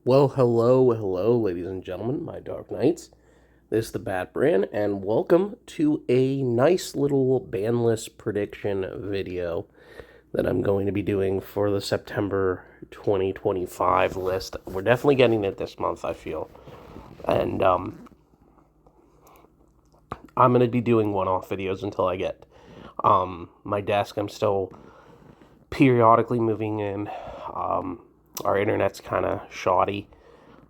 Well, hello, ladies and gentlemen, my Dark Knights. This is the Bat Brand, and welcome to a nice little Banlist prediction video that I'm going to be doing for the September 2025 list. We're definitely getting it this month, I feel. And I'm going to be doing one-off videos until I get my desk. I'm still periodically moving in. Our internet's kind of shoddy.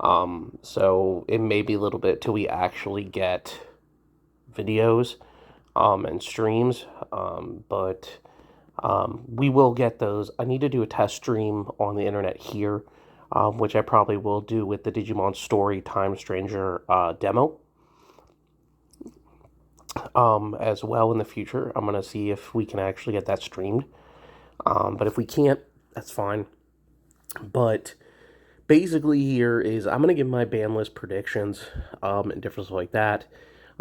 So it may be a little bit till we actually get videos and streams, but we will get those. I need to do a test stream on the internet here, which I probably will do with the Digimon Story Time Stranger demo as well in the future. I'm going to see if we can actually get that streamed, but if we can't, that's fine. But basically here is I'm going to give my ban list predictions and difference like that.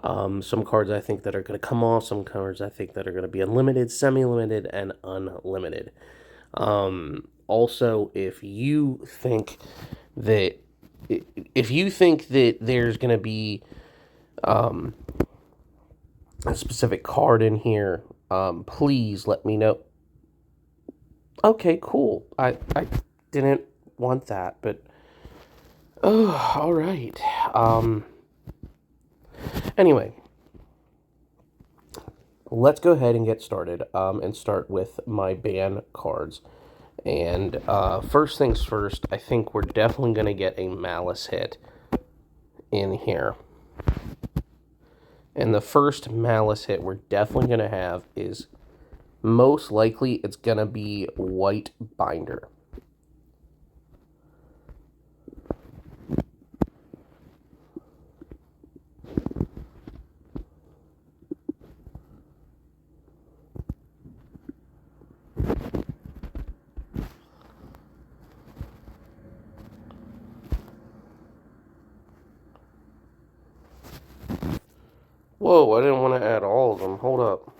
Some cards I think that are going to come off, some cards I think that are going to be unlimited, semi-limited, and unlimited. Also, if you think that there's going to be a specific card in here, please let me know. Okay, cool. I didn't want that, but oh, all right. Anyway, let's go ahead and get started. And start with my ban cards. And first things first, I think we're definitely going to get a Malice hit in here. And the first Malice hit we're definitely going to have is most likely it's going to be White Binder. Whoa, I didn't want to add all of them. Hold up.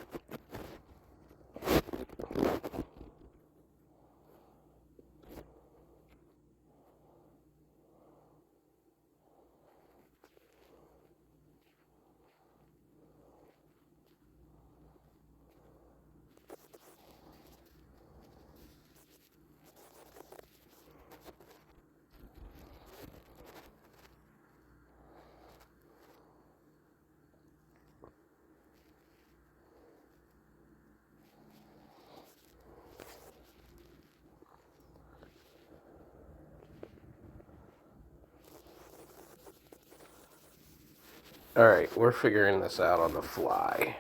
Alright, we're figuring this out on the fly.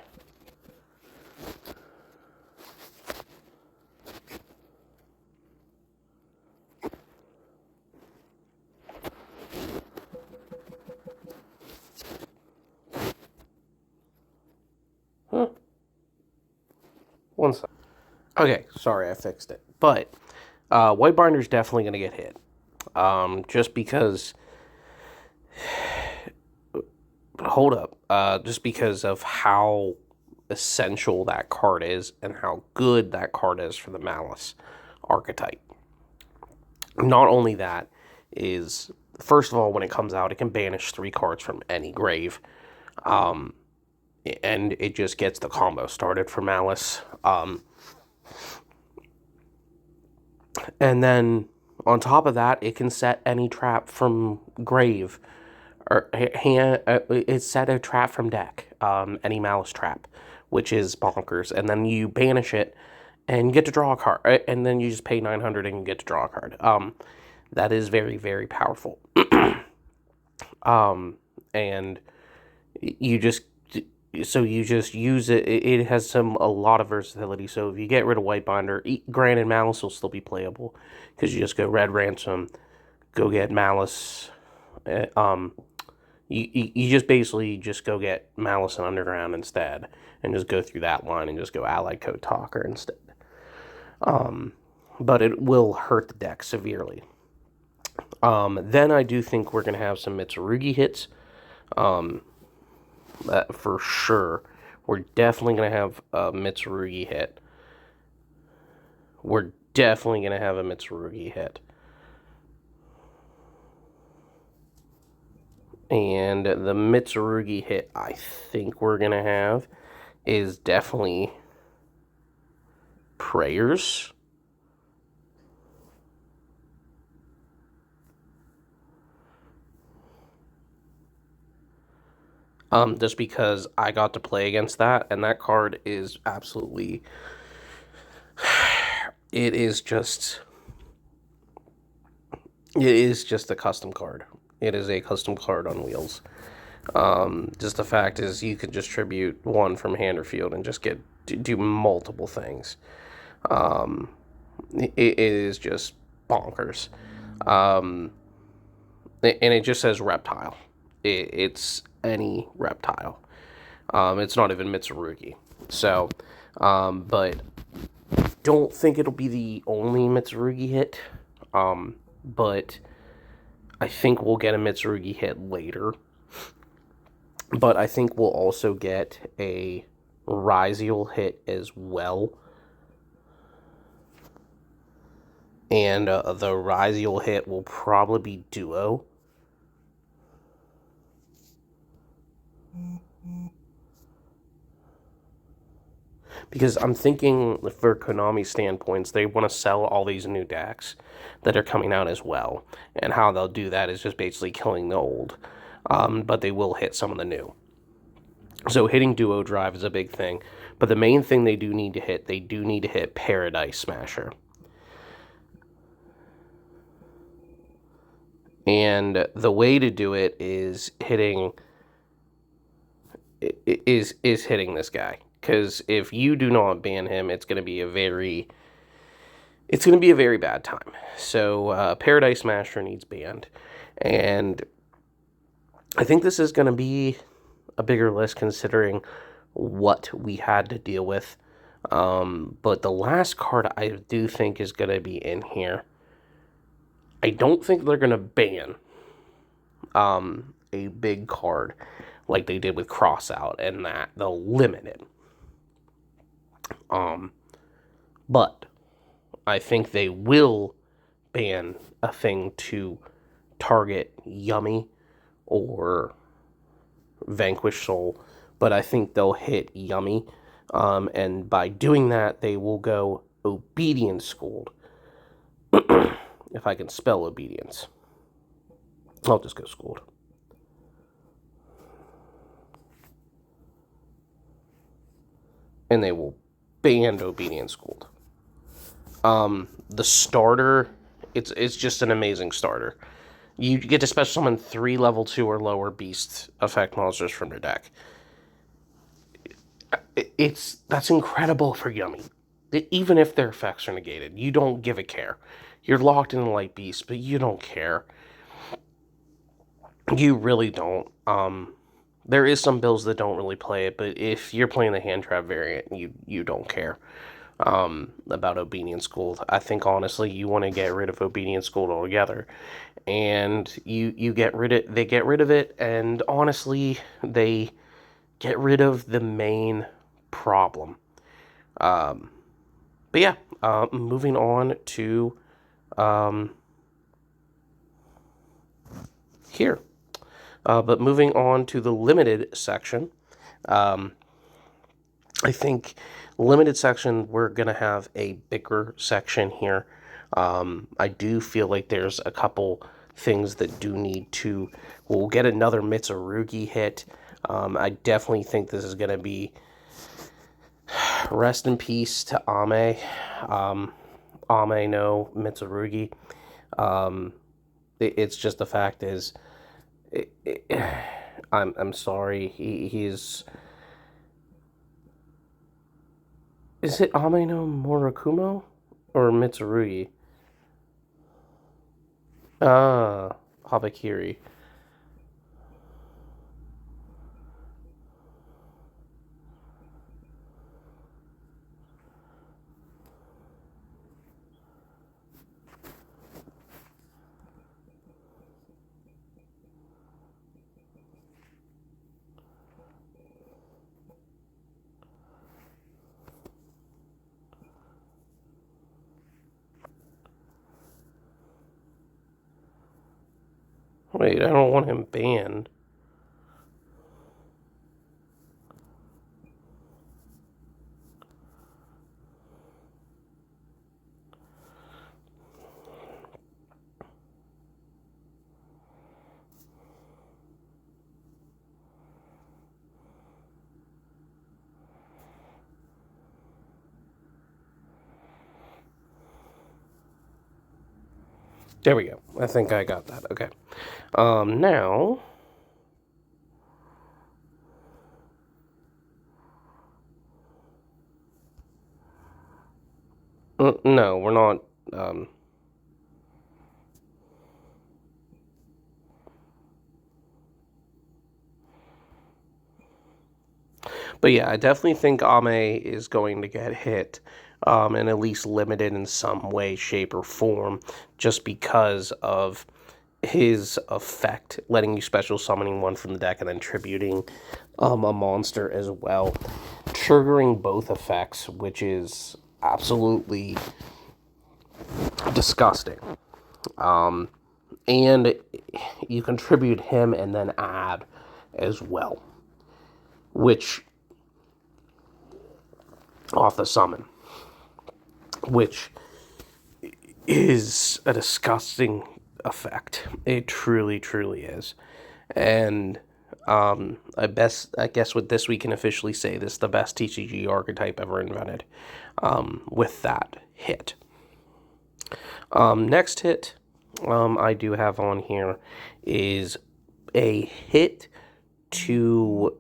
Huh? One second. Okay, sorry, I fixed it. But White Binder's definitely going to get hit. Just because... Hold up. Just because of how essential that card is and how good that card is for the Malice archetype. Not only that is, first of all, when it comes out, it can banish 3 cards from any grave. And it just gets the combo started for Malice. And then on top of that, it can set any trap from grave. Or it set a trap from deck, any Malice trap, which is bonkers. And then you banish it and you get to draw a card. And then you just pay 900 and you get to draw a card. That is very, very powerful. And you just use it. It has a lot of versatility. So if you get rid of White Binder, granted Malice will still be playable because you just go Red Ransom, go get Malice. You just basically just go get Malice and Underground instead, and just go through that line and just go Allied Code Talker instead. But it will hurt the deck severely. Then I do think we're going to have some Mitsurugi hits. For sure. We're definitely going to have a Mitsurugi hit. We're definitely going to have a Mitsurugi hit. And the Mitsurugi hit I think we're going to have is definitely Prayers. Just because I got to play against that, and that card is absolutely... It is just a custom card. It is a custom card on wheels. Just the fact is you could just tribute one from hand or field and just do multiple things. It is just bonkers. And it just says reptile. It's any reptile. It's not even Mitsurugi. So, but don't think it'll be the only Mitsurugi hit. But I think we'll get a Mitsurugi hit later. But I think we'll also get a Ryziel hit as well. And the Ryziel hit will probably be Duo. Because I'm thinking, for Konami standpoints, they want to sell all these new decks that are coming out as well. And how they'll do that is just basically killing the old. But they will hit some of the new. So hitting Duo Drive is a big thing. But the main thing they do need to hit Paradise Smasher. And the way to do it is hitting this guy. Because if you do not ban him, it's going to be a very bad time. So Paradise Smasher needs banned. And I think this is going to be a bigger list considering what we had to deal with. But the last card I do think is going to be in here. I don't think they're going to ban a big card like they did with Crossout, and that they'll limit it. But I think they will ban a thing to target Yummy or Vanquish Soul, but I think they'll hit Yummy, and by doing that, they will go Obedience Schooled. If I can spell Obedience. I'll just go Schooled. And they will ban Obedience Schooled. The starter, it's just an amazing starter. You get to special summon 3 level 2 or lower beast effect monsters from your deck. That's incredible for Yummy. Even if their effects are negated, you don't give a care. You're locked in a light beast, but you don't care. You really don't. There is some builds that don't really play it, but if you're playing the hand trap variant, you don't care about Obedience Schooled. I think honestly you want to get rid of Obedience Schooled altogether. And they get rid of it, and honestly they get rid of the main problem. But yeah, moving on to here. But moving on to the limited section, I think limited section, we're going to have a bigger section here. I do feel like there's a couple things that do need to... We'll get another Mitsurugi hit. I definitely think this is going to be... Rest in peace to Ame. Ame no Mitsurugi. It's just the fact is... I'm sorry. He's... Is it Ame no Murakumo or Mitsurugi? Ah, Habakiri. Wait, I don't want him banned. There we go. I think I got that. Okay. Now... no, we're not... But yeah, I definitely think Ame is going to get hit, and at least limited in some way, shape, or form, just because of his effect, letting you special summoning one from the deck and then tributing a monster as well, triggering both effects, which is absolutely disgusting. And you contribute him and then add as well, which off the summon, which is a disgusting effect. It truly, truly is. And I guess with this we can officially say this is the best TCG archetype ever invented, with that hit. Next hit I do have on here is a hit to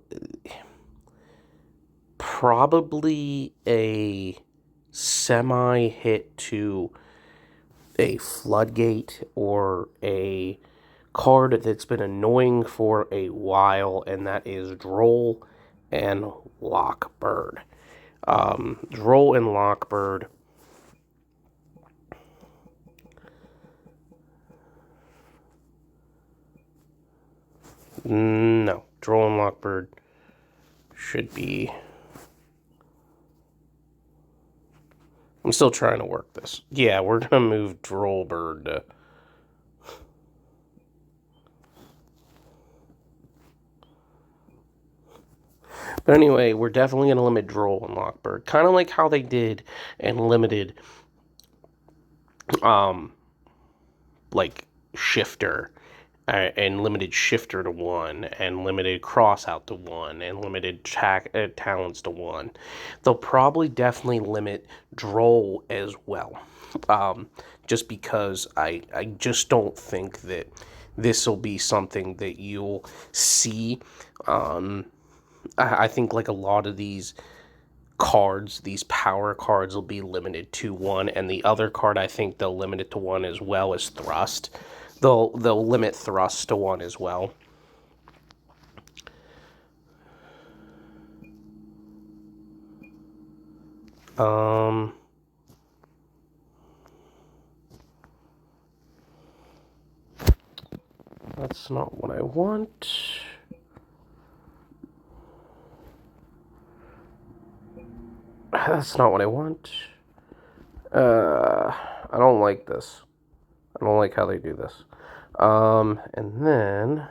probably a semi-hit to a floodgate or a card that's been annoying for a while, and that is Droll and Lockbird. Droll and Lockbird. No, Droll and Lockbird should be... I'm still trying to work this. Yeah, we're going to move Drollbird to... But anyway, we're definitely going to limit Droll and Lockbird. Kind of like how they did and limited, like, Shifter. And limited Shifter to 1, and limited Crossout to 1, and limited Talents to 1. They'll probably definitely limit Droll as well. Just because I just don't think that this will be something that you'll see. I think like a lot of these cards, these power cards, will be limited to 1, and the other card I think they'll limit it to 1 as well as Thrust. They'll limit Thrust to 1 as well. That's not what I want. That's not what I want. I don't like this. I don't like how they do this. And then...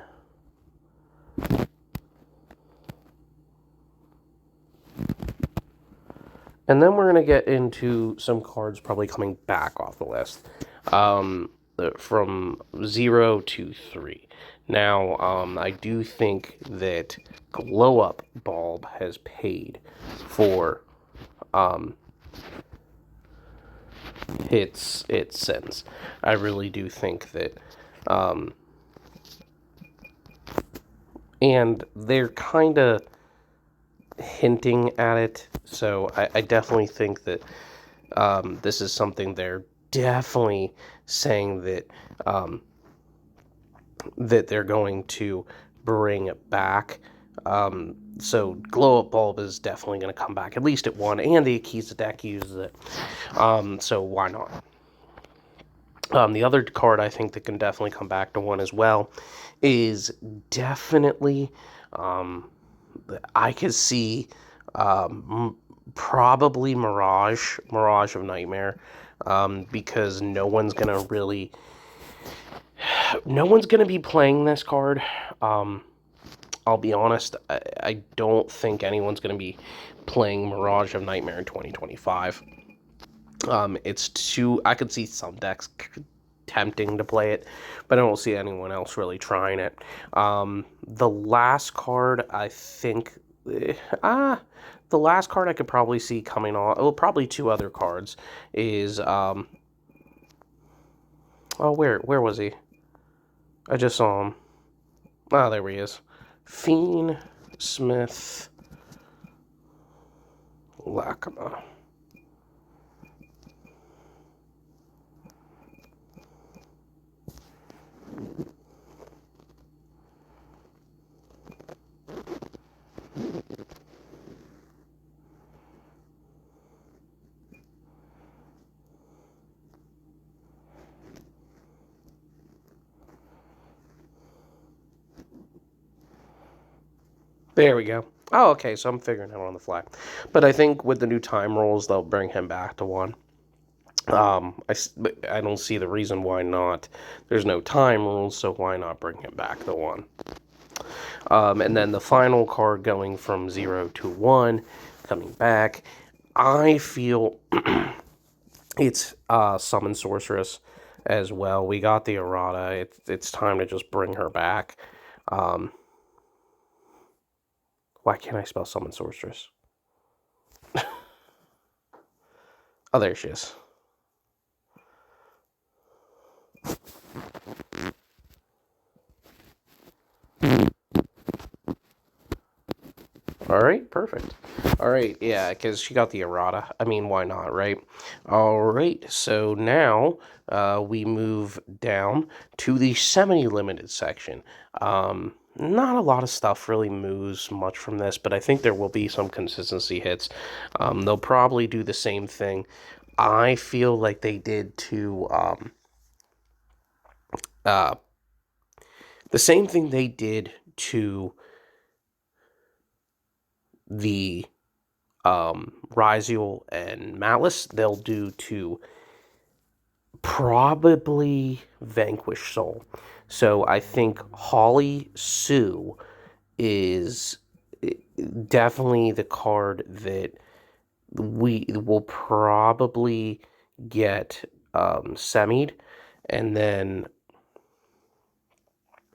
And then we're going to get into some cards probably coming back off the list. From 0 to 3. Now, I do think that Glow Up Bulb has paid for its sins. I really do think that, and they're kind of hinting at it, so I definitely think that this is something they're definitely saying that that they're going to bring back. So Glow Up Bulb is definitely going to come back, at least at 1, and the Akiza deck uses it. So why not? The other card I think that can definitely come back to 1 as well is definitely, I could see probably Mirage of Nightmare, because no one's going to be playing this card. I'll be honest, I don't think anyone's going to be playing Mirage of Nightmare in 2025. It's too... I could see some decks tempting to play it, but I don't see anyone else really trying it. The last card, I think... the last card I could probably see coming on... Well, probably 2 other cards is... Oh, where was he? I just saw him. Ah, there he is. Fiend Smith Lacama. There we go. Oh, okay, so I'm figuring it out on the fly. But I think with the new time rules, they'll bring him back to 1. I don't see the reason why not. There's no time rules, so why not bring him back to 1? And then the final card going from 0 to 1, coming back. I feel it's Summon Sorceress as well. We got the errata. It's time to just bring her back. Why can't I spell Summon Sorceress? Oh, there she is. All right, perfect. All right, yeah, because she got the errata. I mean, why not, right? All right, so now we move down to the semi-limited section. Not a lot of stuff really moves much from this, but I think there will be some consistency hits. They'll probably do the same thing. I feel like they did to the same thing they did to the Ryziel and Malice, they'll do to probably Vanquish Soul. So I think Holly Sue is definitely the card that we will probably get semied, and then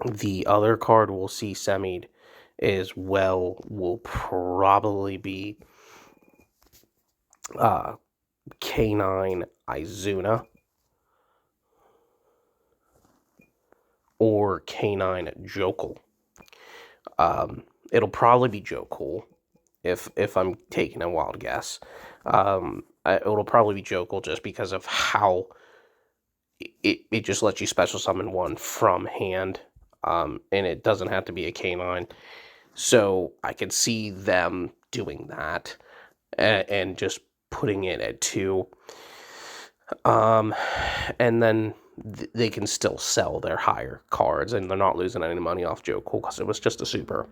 the other card we'll see semied as well will probably be K9 Izuna or K9 Jokul. It'll probably be Jokul if I'm taking a wild guess. It'll probably be Jokul just because of how it just lets you special summon one from hand, and it doesn't have to be a K9. So I could see them doing that and just putting it at 2. And then they can still sell their higher cards, and they're not losing any money off Joe Cool because it was just a super.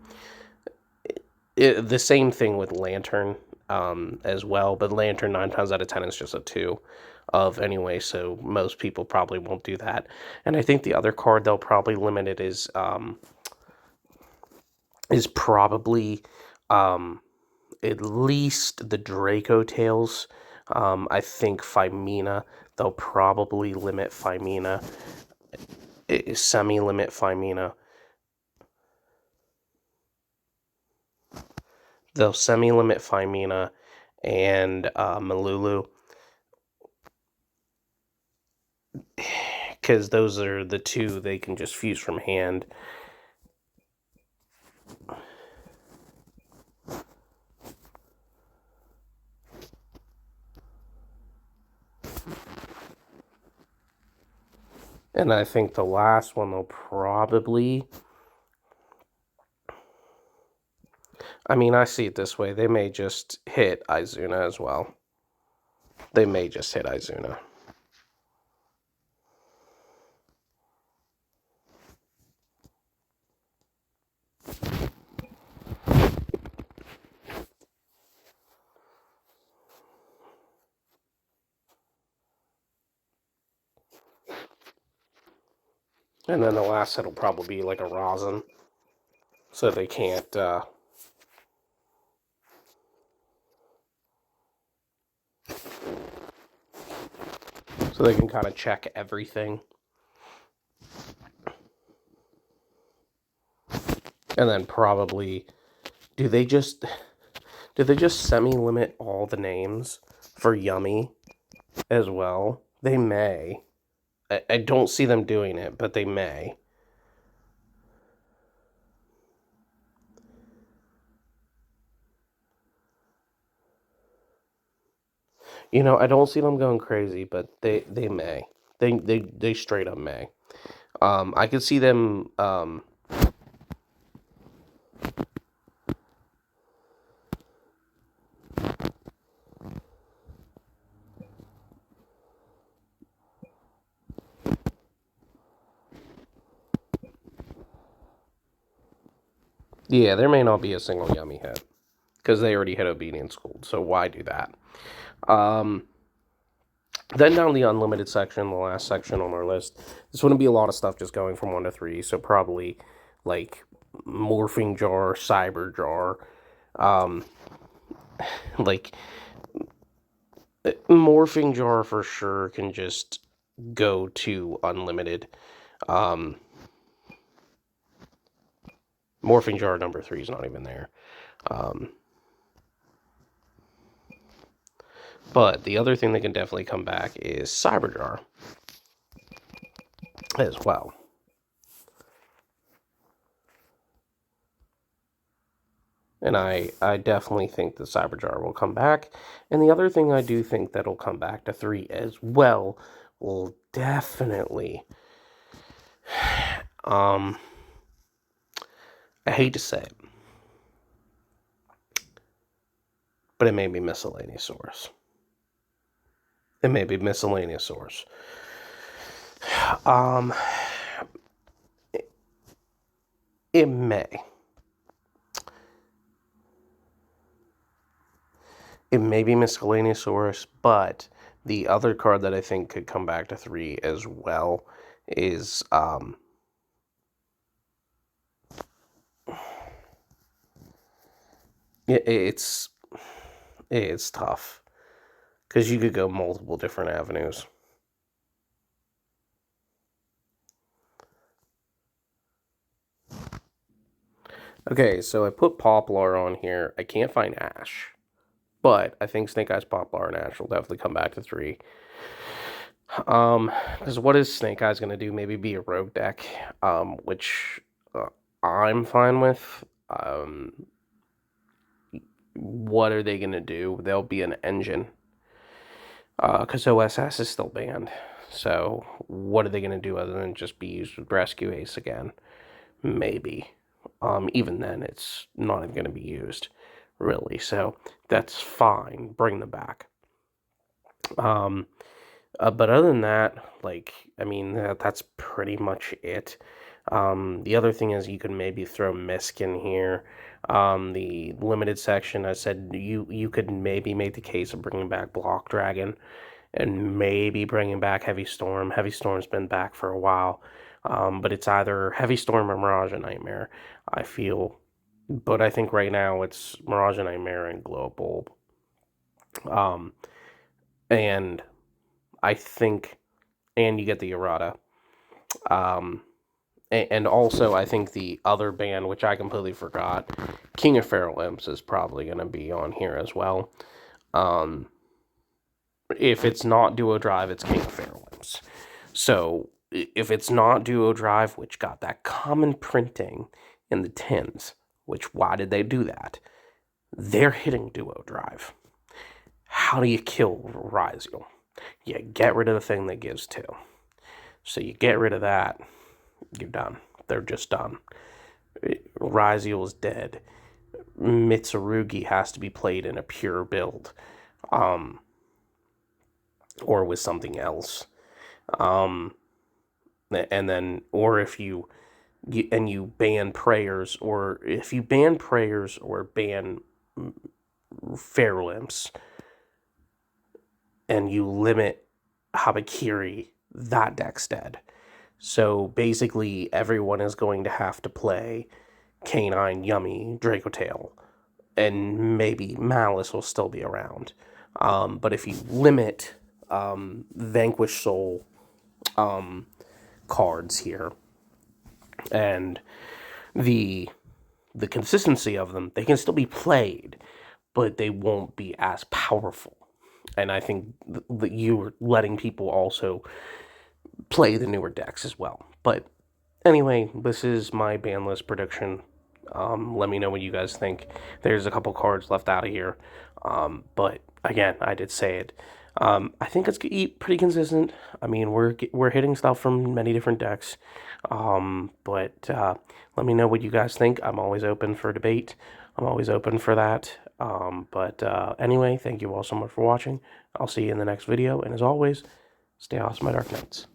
The same thing with Lantern as well, but Lantern 9 times out of 10 is just a 2 of anyway, so most people probably won't do that. And I think the other card they'll probably limit it is probably at least the Draco Tales. I think Phimina, they'll probably limit Phimina, semi-limit Phimina. They'll semi-limit Phimina and Malulu, because those are the 2 they can just fuse from hand. And I think the last one they'll probably... I mean, I see it this way. They may just hit Izuna as well. They may just hit Izuna. And then the last set will probably be like a Rosin. So they can't... so they can kind of check everything. And then probably... Do they just semi-limit all the names for Yummy as well? They may. I don't see them doing it, but they may. I don't see them going crazy, but they may. They straight up may. I could see them. Yeah, there may not be a single yummy hit because they already hit obedience gold. So why do that? Um, then down the unlimited section, the last section on our list, this wouldn't be a lot of stuff just going from 1 to 3. So probably like morphing jar, cyber jar, um, like morphing jar for sure can just go to unlimited. Um, morphing jar number 3 is not even there. Um, but the other thing that can definitely come back is cyber jar as well. And I definitely think the Cyberjar will come back. And the other thing I do think that'll come back to 3 as well will definitely, I hate to say it, but it may be miscellaneous source. It may be miscellaneous source. Um, it may. It may be miscellaneous source, but the other card that I think could come back to 3 as well is it's tough because you could go multiple different avenues. Okay, so I put Poplar on here. I can't find Ash, but I think Snake Eyes, Poplar, and Ash will definitely come back to 3. Because what is Snake Eyes gonna do? Maybe be a rogue deck, which I'm fine with. What are they gonna do? They'll be an engine. Because OSS is still banned. So what are they gonna do other than just be used with Rescue Ace again? Maybe. Even then, it's not even going to be used, really. So that's fine. Bring them back. But other than that, that's pretty much it. The other thing is you can maybe throw Misk in here. The limited section, I said you could maybe make the case of bringing back Block Dragon and maybe bringing back Heavy Storm. Heavy Storm's been back for a while. But it's either Heavy Storm or Mirage and Nightmare, I feel. But I think right now it's Mirage and Nightmare and Glow Bulb. And I think, and you get the errata. And also, I think the other band, which I completely forgot, King of Feral Imps is probably going to be on here as well. If it's not Duo Drive, it's King of Feral Imps. So if it's not Duo Drive, which got that common printing in the tins, which why did they do that? They're hitting Duo Drive. How do you kill Ryziel? You get rid of the thing that gives 2. So you get rid of that, you're done. They're just done. Ryziel is dead. Mitsurugi has to be played in a pure build. Or with something else. And then, or if you ban prayers, or if you ban prayers or ban Feral Imps, and you limit Habakiri, that deck's dead. So basically, everyone is going to have to play Canine, Yummy, Dracotail, and maybe Malice will still be around. But if you limit Vanquish Soul cards here, and the consistency of them, they can still be played, but they won't be as powerful. And I think that you're letting people also play the newer decks as well. But anyway, this is my ban list prediction. Let me know what you guys think. There's a couple cards left out of here. But again, I did say it. I think it's pretty consistent. I mean, we're hitting stuff from many different decks. But let me know what you guys think. I'm always open for debate. I'm always open for that. But anyway, thank you all so much for watching. I'll see you in the next video. And as always, stay awesome, my Dark Knights.